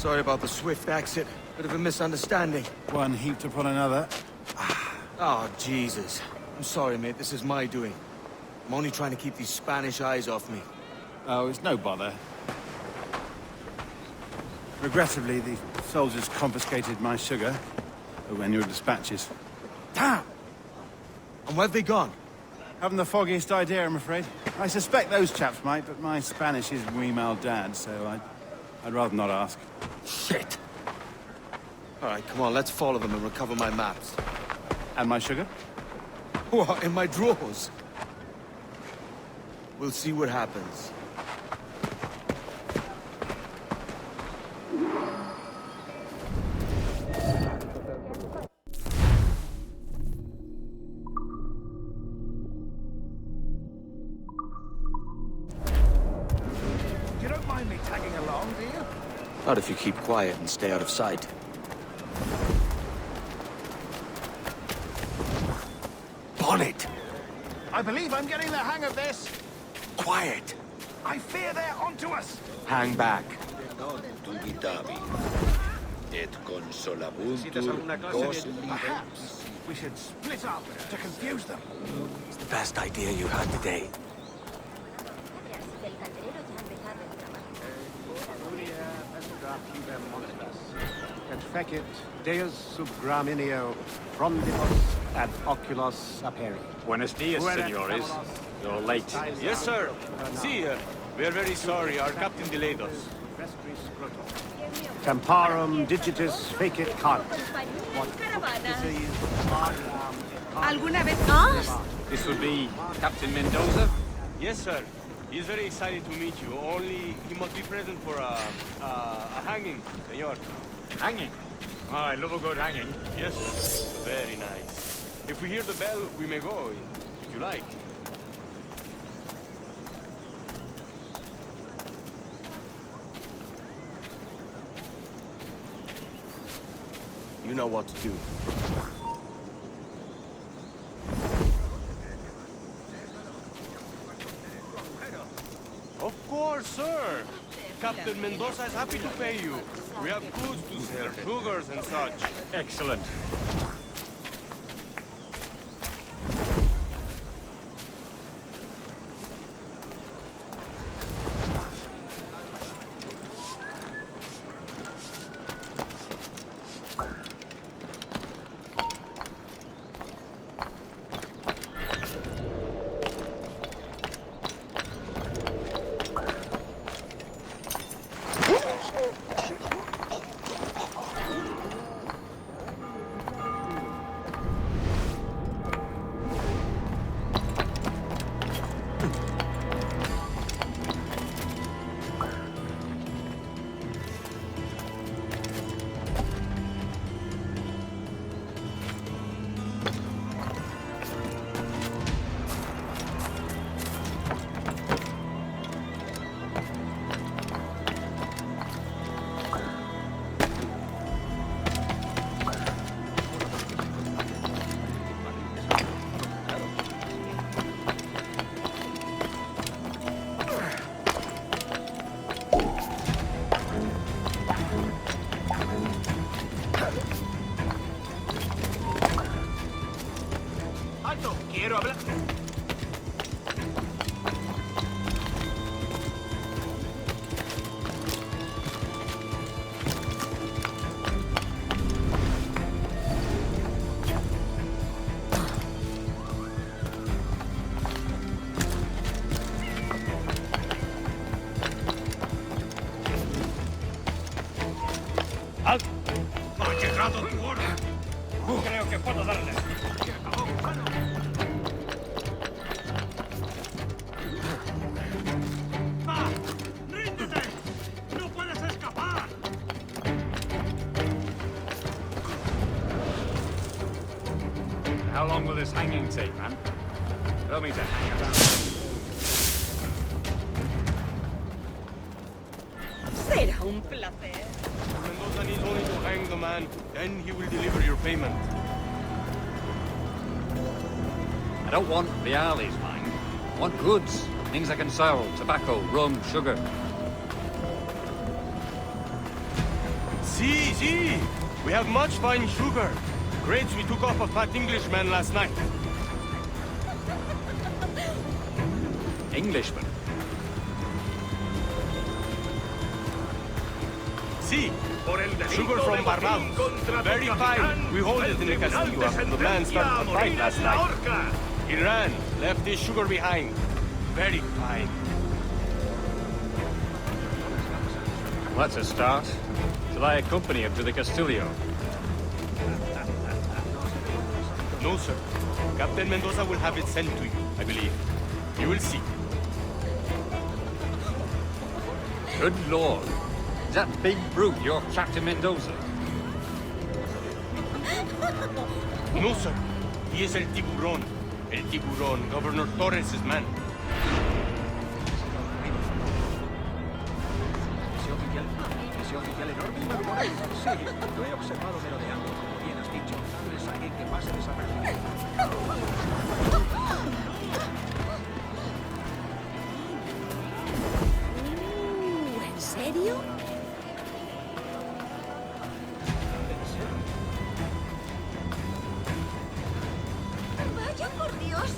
Sorry about the swift exit. Bit of a misunderstanding. One heaped upon another. Oh, Jesus. I'm sorry, mate. This is my doing. I'm only trying to keep these Spanish eyes off me. Oh, it's no bother. Regrettably, the soldiers confiscated my sugar when your dispatches. Damn! And where have they gone? Haven't the foggiest idea, I'm afraid. I suspect those chaps might, but my Spanish is Weemal Dad, so I'd rather not ask. Shit! Alright, come on, let's follow them and recover my maps. And my sugar? What, in my drawers? We'll see what happens. You don't mind me tagging along, do you? Not if you keep quiet and stay out of sight. Bonnet! I believe I'm getting the hang of this. Quiet! I fear they're onto us. Hang back. Perhaps we should split up to confuse them. It's the best idea you had today. Et fecit Deus sub gramineo frondibus ad oculos aperi. Buenos dias, senores. You're late. Yes, sir. See, we are very sorry. Our captain delayed us. Temparum digitis fecit cant. ¿Alguna vez más? This would be Captain Mendoza? Yes, sir. He's very excited to meet you. Only he must be present for a hanging, senor. Hanging? Oh, I love a good hanging. Yes, sir. Very nice. If we hear the bell, we may go, if you like. You know what to do. Of course, sir. Captain Mendoza is happy to pay you. We have goods to sell, sugars and such. Excellent. Quiero hablar. ¡Alto! ¡Ha llegado tu hora! Creo que puedo darle. ¡Ríndete! ¡No puedes escapar! How long will this hanging take, man? Tell me to hang around. Será un placer. Mendoza needs only to hang the man, then he will deliver your payment. I don't want reales, man. I want goods. Things I can sell. Tobacco, rum, sugar. See. We have much fine sugar. Grades we took off a fat Englishman last night. Englishman. See, sugar from Barbados. Very fine. We hold it in the castillo after the man started the fight last night. He ran, left his sugar behind. Very fine. That's a start. Shall I accompany him to the Castillo? No, sir. Captain Mendoza will have it sent to you, I believe. You will see. Good Lord. Is that big brute your Captain Mendoza? No, sir. He is El Tiburón. El Tiburón, Governor Torres' man. Ese oficial enorme y malhumorado. Sí, lo he observado merodeando, como bien has dicho. No es alguien que pase desapercibido. ¿En serio? Vaya por Dios.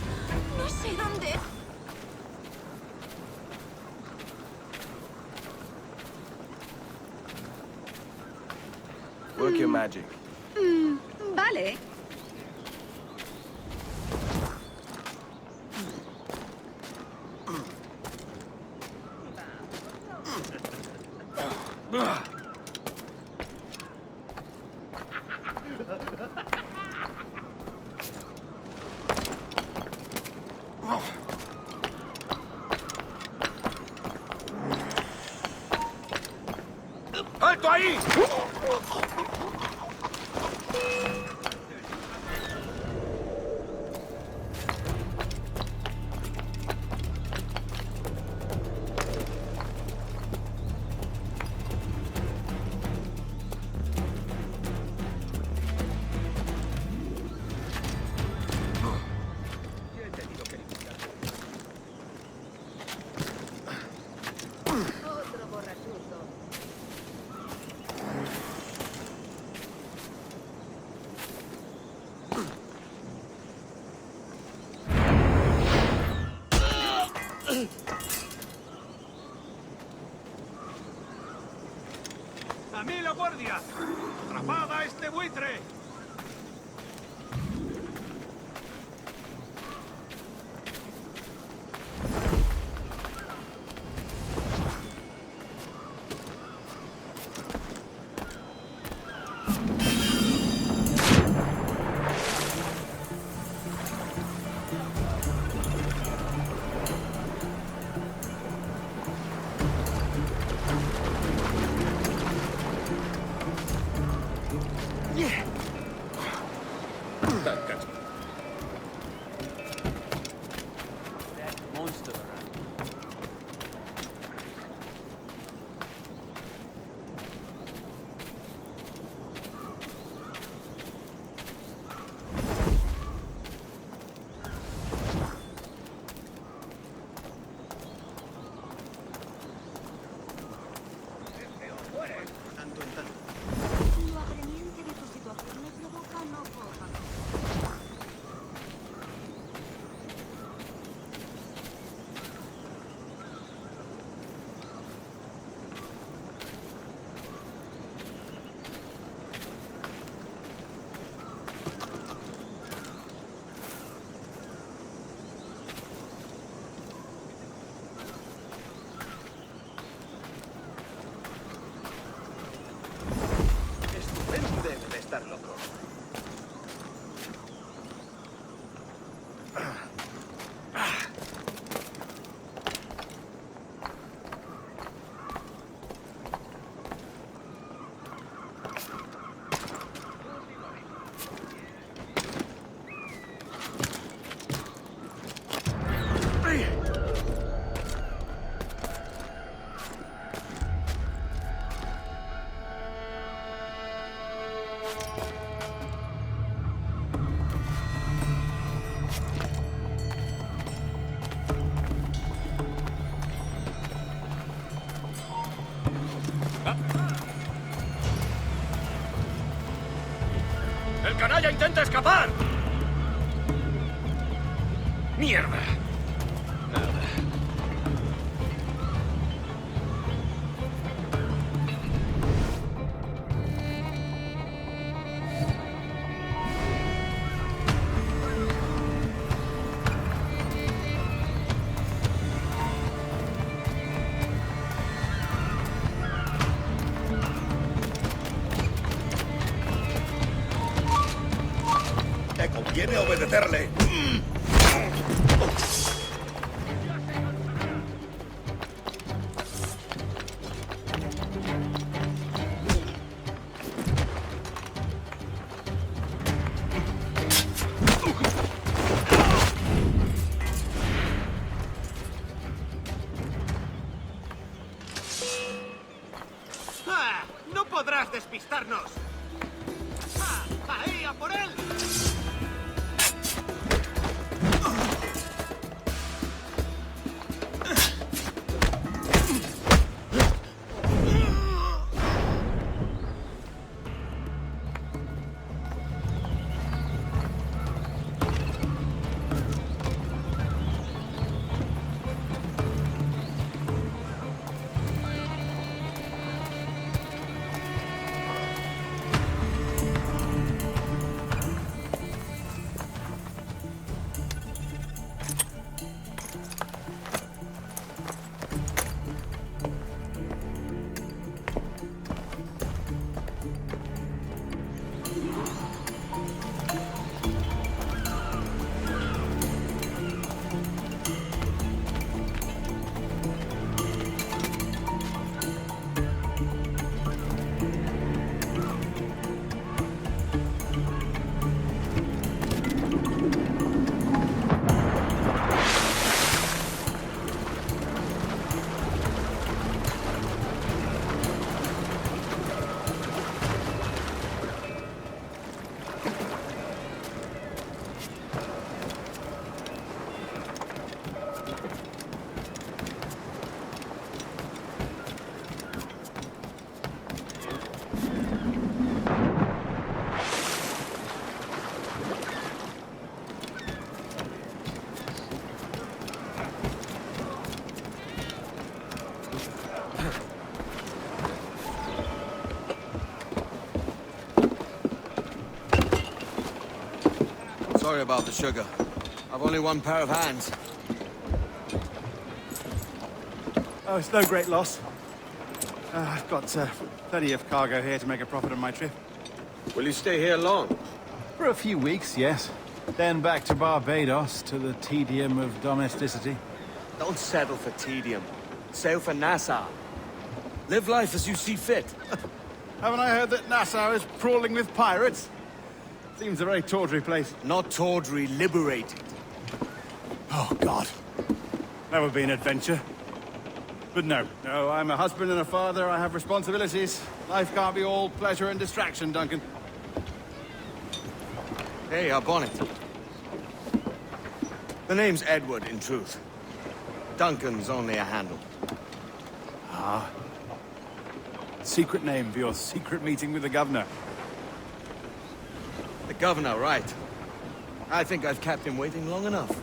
No sé dónde. Work your magic. Vale. ¡Alto ahí! Otro borrachuzo. ¡A mí la guardia! ¡Atrapada a este buitre! ¡El canalla intenta escapar! ¡Mierda! Nada. Te conviene obedecerle. ¡Ah! ¡No podrás despistarnos! ¡Ah! ¡Ahí, a por él! Sorry about the sugar. I've only one pair of hands. Oh, it's no great loss. I've got plenty of cargo here to make a profit on my trip. Will you stay here long? For a few weeks, yes. Then back to Barbados, to the tedium of domesticity. Don't settle for tedium. Sail for Nassau. Live life as you see fit. Haven't I heard that Nassau is crawling with pirates? Seems a very tawdry place. Not tawdry, liberated. Oh, God. That would be an adventure. But no, I'm a husband and a father. I have responsibilities. Life can't be all pleasure and distraction, Duncan. Hey, our bonnet. The name's Edward, in truth. Duncan's only a handle. Ah. Secret name for your secret meeting with the governor. The governor, right. I think I've kept him waiting long enough.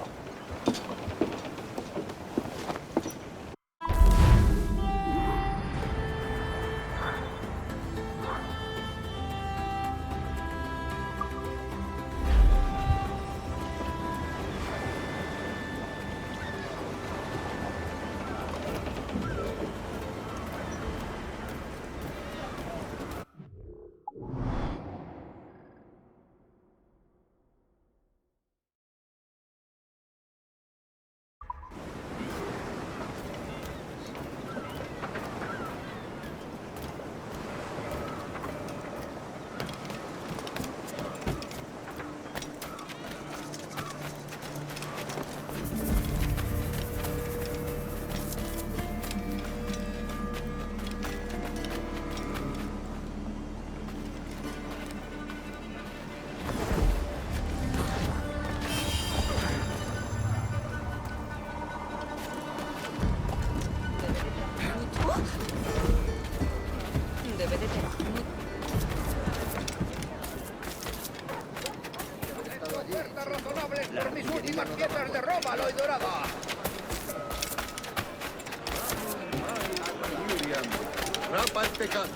Atrapa el pecado.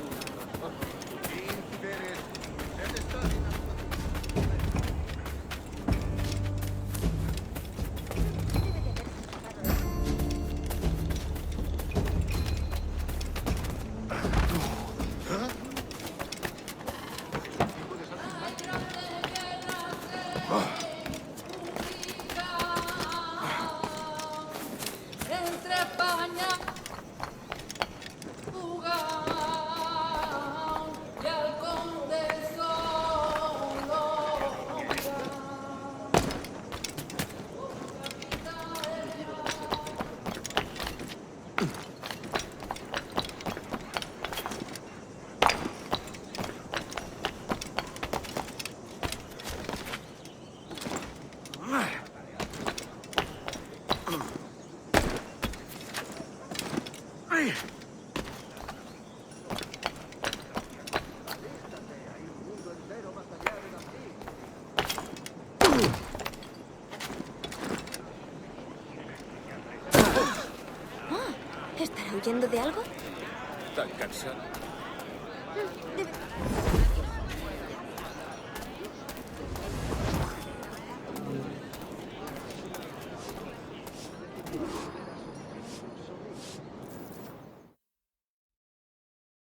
Entre España, y al conde solo. ¿Estará huyendo de algo? Tan cansado.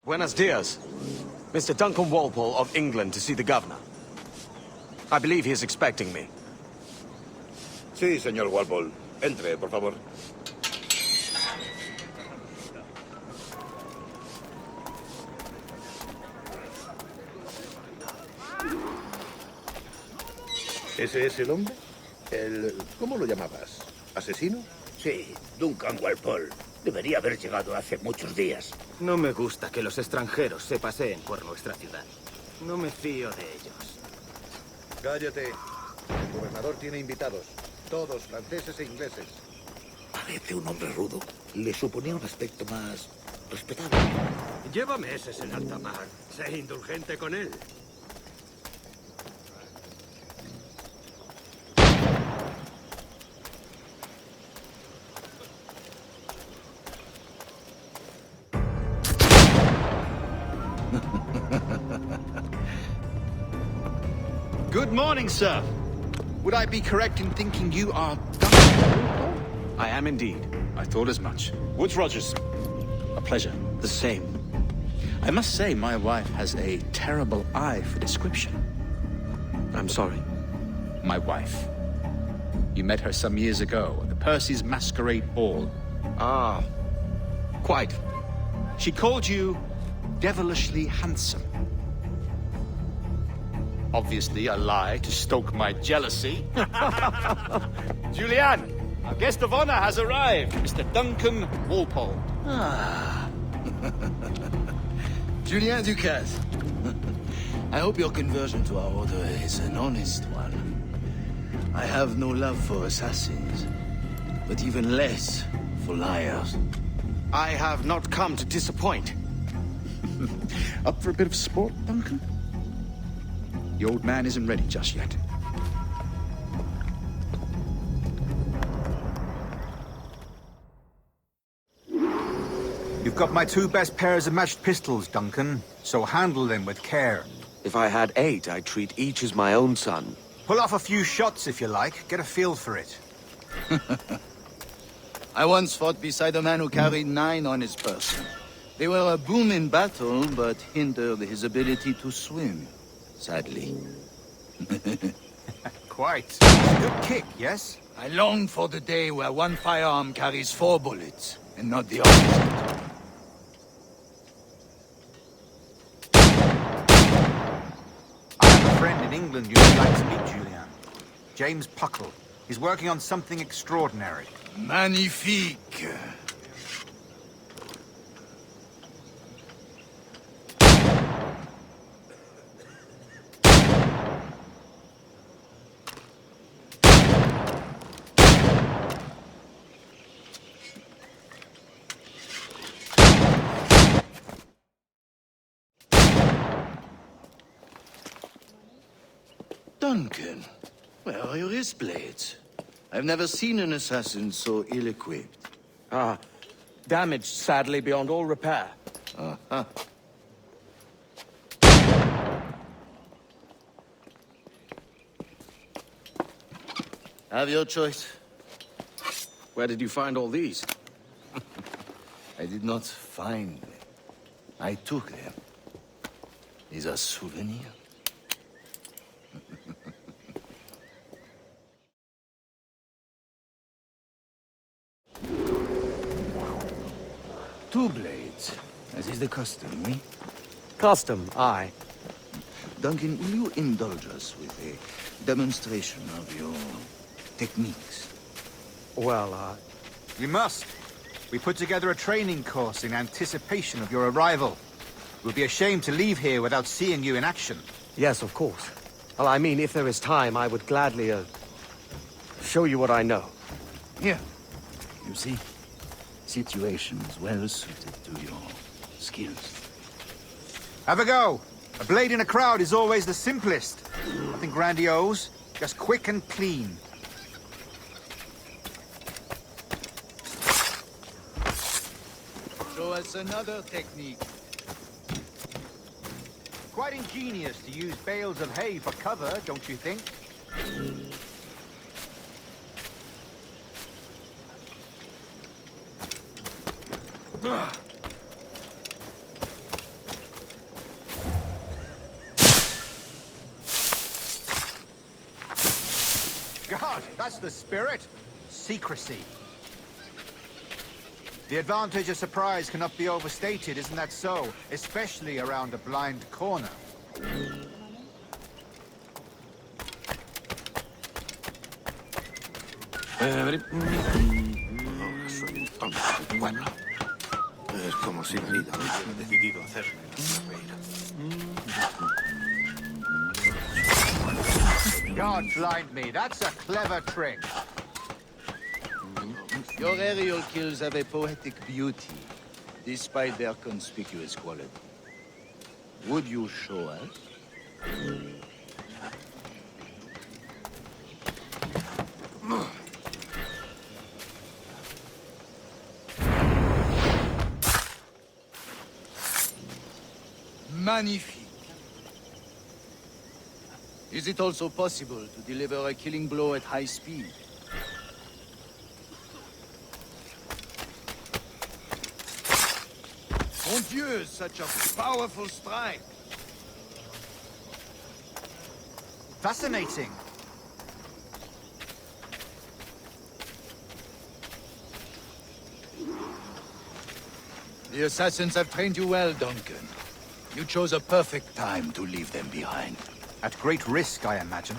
Buenos dias. Mr. Duncan Walpole of England to see the governor. I believe he is expecting me. Sí, señor Walpole. Entre, por favor. ¿Ese es el hombre? ¿Cómo lo llamabas? ¿Asesino? Sí, Duncan Walpole. Debería haber llegado hace muchos días. No me gusta que los extranjeros se paseen por nuestra ciudad. No me fío de ellos. Cállate. El gobernador tiene invitados. Todos franceses e ingleses. Parece un hombre rudo. Le suponía un aspecto más respetable. Lleva meses en alta mar. Sé indulgente con él. Good morning, sir. Would I be correct in thinking you are Duncan? I am indeed. I thought as much. Woods Rogers. A pleasure. The same. I must say, my wife has a terrible eye for description. I'm sorry. My wife. You met her some years ago at the Percy's Masquerade Ball. Ah, quite. She called you devilishly handsome. Obviously a lie to stoke my jealousy. Julianne, our guest of honor has arrived, Mr. Duncan Walpole. Ah. Julien Ducasse. I hope your conversion to our order is an honest one. I have no love for assassins, but even less for liars. I have not come to disappoint. Up for a bit of sport, Duncan? The old man isn't ready just yet. You've got my two best pairs of matched pistols, Duncan, so handle them with care. If I had 8, I'd treat each as my own son. Pull off a few shots if you like. Get a feel for it. I once fought beside a man who carried 9 on his person. They were a boom in battle, but hindered his ability to swim, sadly. Quite. A good kick, yes? I long for the day where one firearm carries 4 bullets, and not the opposite. I have a friend in England you'd like to meet, Julian. James Puckle. He's working on something extraordinary. Magnifique! Duncan, where are your wrist blades? I've never seen an assassin so ill-equipped. Ah, damaged sadly beyond all repair. Uh-huh. Have your choice. Where did you find all these? I did not find them. I took them. These are souvenirs. Two blades, as is the custom, eh? Custom, aye. Duncan, will you indulge us with a demonstration of your techniques? Well, You must. We put together a training course in anticipation of your arrival. We'll be ashamed to leave here without seeing you in action. yes, of course. Well, I mean, if there is time, I would gladly, show you what I know. Here. You see? Situations well suited to your skills. Have a go. A blade in a crowd is always the simplest. Nothing grandiose, just quick and clean. Show us another technique. Quite ingenious to use bales of hay for cover, don't you think? God, that's the spirit. Secrecy. The advantage of surprise cannot be overstated, isn't that so? Especially around a blind corner. Soy un tonto del pueblo. Es como si la vida hubiera decidido hacerme reír. God blind me, that's a clever trick. Your aerial kills have a poetic beauty, despite their conspicuous quality. Would you show us? Magnifique. Is it also possible to deliver a killing blow at high speed? Mon Dieu, such a powerful strike! Fascinating. The assassins have trained you well, Duncan. You chose a perfect time to leave them behind. At great risk, I imagine.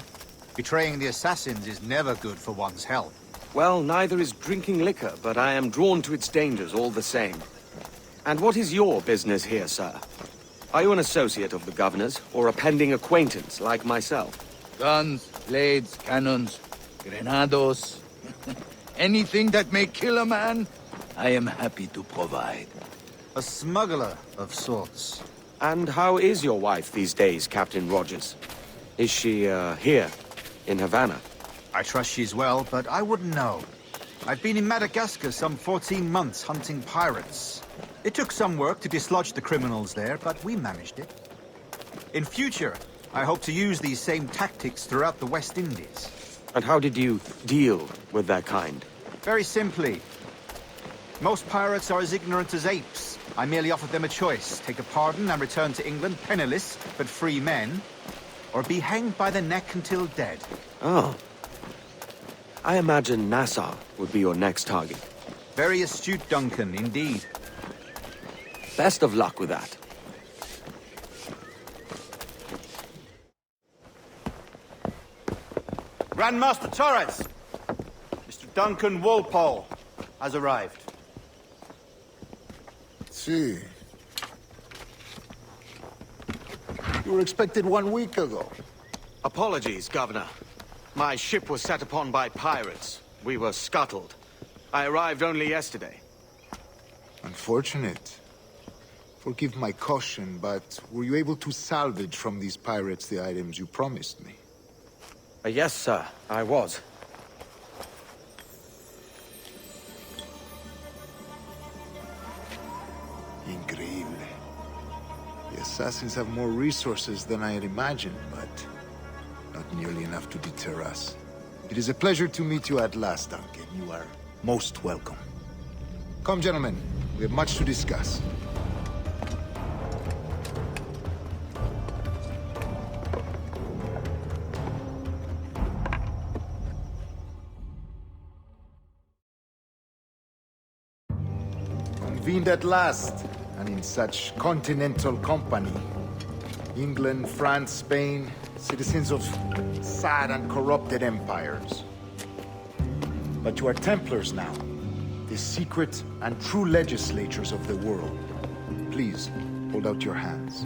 Betraying the assassins is never good for one's health. Well, neither is drinking liquor, but I am drawn to its dangers all the same. And what is your business here, sir? Are you an associate of the governor's, or a pending acquaintance like myself? Guns, blades, cannons, grenados. Anything that may kill a man, I am happy to provide. A smuggler of sorts. And how is your wife these days, Captain Rogers? Is she, here, in Havana? I trust she's well, but I wouldn't know. I've been in Madagascar some 14 months hunting pirates. It took some work to dislodge the criminals there, but we managed it. In future, I hope to use these same tactics throughout the West Indies. And how did you deal with that kind? Very simply. Most pirates are as ignorant as apes. I merely offered them a choice. Take a pardon and return to England penniless, but free men. Or be hanged by the neck until dead. Oh. I imagine Nassau would be your next target. Very astute, Duncan, indeed. Best of luck with that. Grandmaster Torres! Mr. Duncan Walpole has arrived. See. You were expected 1 week ago. Apologies, Governor. My ship was set upon by pirates. We were scuttled. I arrived only yesterday. Unfortunate. Forgive my caution, but were you able to salvage from these pirates the items you promised me? Yes, sir, I was. Increíble. The assassins have more resources than I had imagined, but not nearly enough to deter us. It is a pleasure to meet you at last, Duncan. You are most welcome. Come, gentlemen. We have much to discuss. Convened at last, and in such continental company. England, France, Spain, citizens of sad and corrupted empires. But you are Templars now, the secret and true legislators of the world. Please, hold out your hands.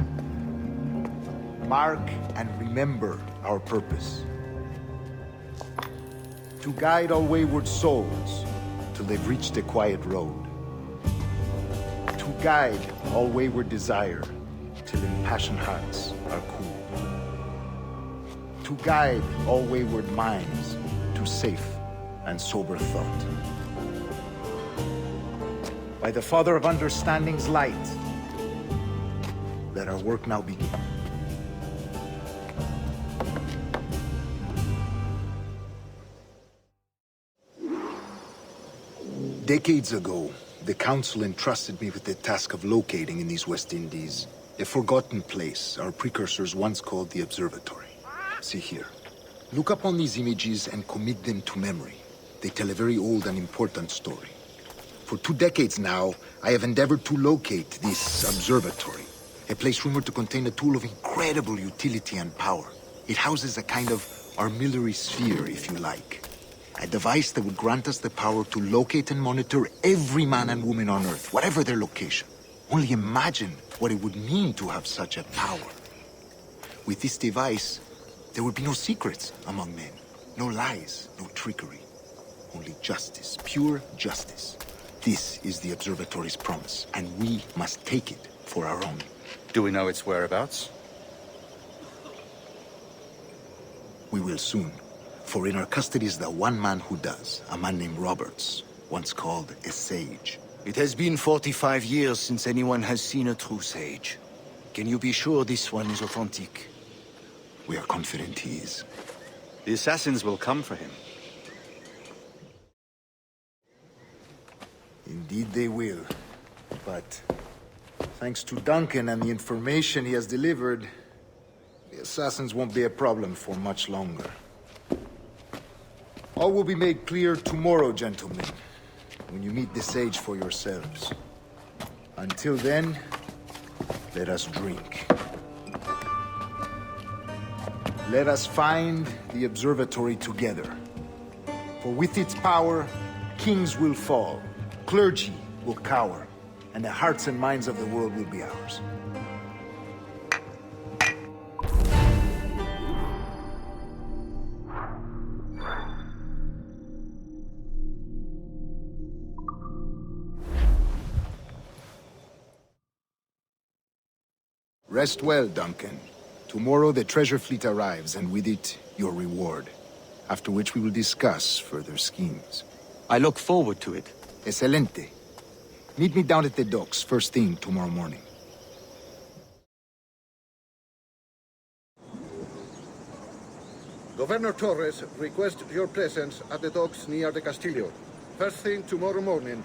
Mark and remember our purpose. To guide all wayward souls till they've reached the quiet road. To guide all wayward desire till impassioned hearts are cooled. To guide all wayward minds to safe and sober thought. By the Father of Understanding's light, let our work now begin. Decades ago, the Council entrusted me with the task of locating in these West Indies a forgotten place our precursors once called the Observatory. See here. Look upon these images and commit them to memory. They tell a very old and important story. For 2 decades now, I have endeavored to locate this observatory, a place rumored to contain a tool of incredible utility and power. It houses a kind of armillary sphere, if you like. A device that would grant us the power to locate and monitor every man and woman on Earth, whatever their location. Only imagine what it would mean to have such a power. With this device, there would be no secrets among men. No lies, no trickery. Only justice, pure justice. This is the Observatory's promise, and we must take it for our own. Do we know its whereabouts? We will soon. For in our custody is the one man who does, a man named Roberts, once called a sage. It has been 45 years since anyone has seen a true sage. Can you be sure this one is authentic? We are confident he is. The assassins will come for him. Indeed they will. But thanks to Duncan and the information he has delivered, the assassins won't be a problem for much longer. All will be made clear tomorrow, gentlemen, when you meet the sage for yourselves. Until then, let us drink. Let us find the observatory together. For with its power, kings will fall, clergy will cower, and the hearts and minds of the world will be ours. Rest well, Duncan. Tomorrow the treasure fleet arrives, and with it, your reward. After which we will discuss further schemes. I look forward to it. Excelente. Meet me down at the docks first thing tomorrow morning. Governor Torres requests your presence at the docks near the Castillo. First thing tomorrow morning.